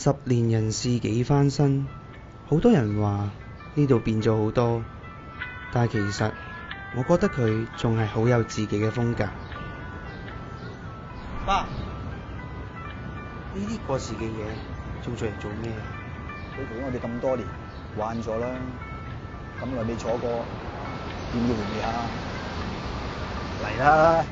10年人事幾翻身，好多人話呢度變咗好多，但係其實我覺得佢仲係好有自己嘅風格。爸，呢啲過時嘅嘢仲做嚟做咩？佢陪咗我哋咁多年，慣咗啦。咁耐未坐過，要唔要回味下？嚟啦！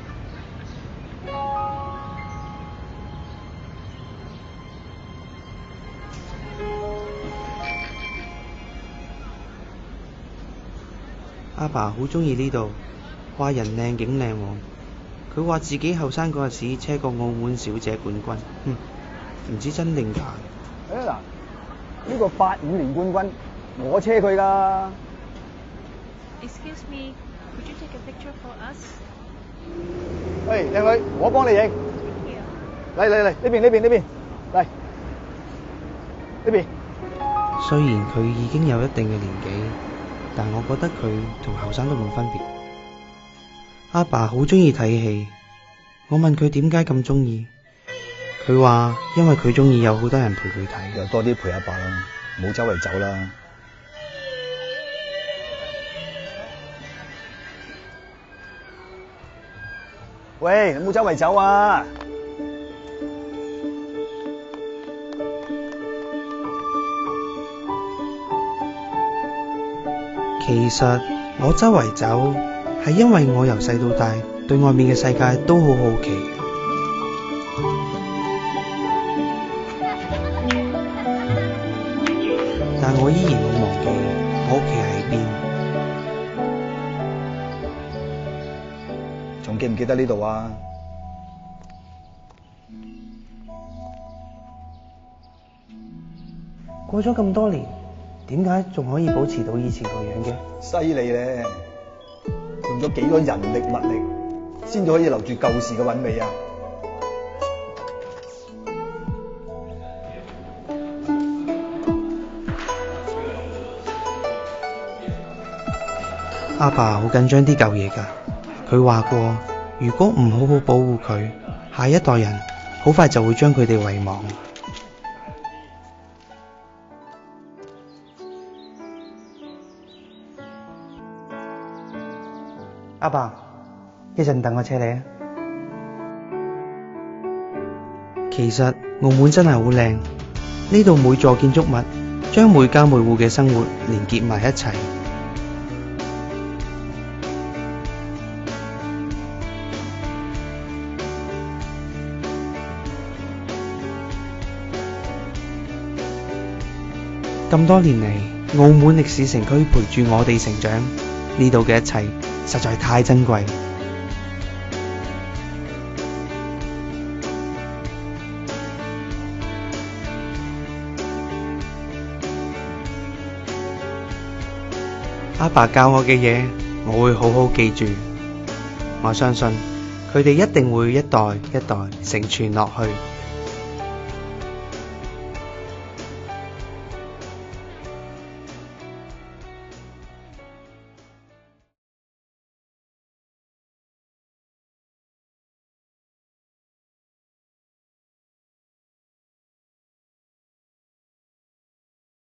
阿爸好鍾意呢度，話人靚景靚喎。佢話自己後生嗰陣時車過澳門小姐冠軍，唔知真定假。嗱，呢個85年冠軍，我車佢㗎。Excuse me, could you take a picture for us? 喂，靚女，我幫你影。嚟，呢邊，嚟呢邊。雖然佢已經有一定嘅年紀，但我覺得佢同後生都冇分別。阿爸好鍾意睇戲，我問佢點解咁鍾意，佢話因為佢鍾意有好多人陪佢睇。又多啲陪阿爸啦，唔好周圍走啦。喂，你唔好周圍走啊！其實我周圍走係因為我由細到大對外面嘅世界都好好奇，但我依然冇忘記我屋企喺邊。仲記唔記得呢度啊？過咗咁多年，點解仲可以保持到以前個樣嘅？犀利咧！用咗幾多人力物力，先至可以留住舊時嘅韻味啊！阿爸好緊張啲舊嘢㗎，佢話過，如果唔好好保護佢，下一代人好快就會將佢哋遺忘。阿爸，一陣等我車你啊！其實澳門真係好靚，呢度每座建築物將每家每戶嘅生活連結埋一齊。咁多年嚟，澳門歷史城區陪住我哋成長，呢度嘅一切實在太珍貴。阿爸教我嘅嘢，我會好好記住。我相信佢哋一定會一代一代承傳落去。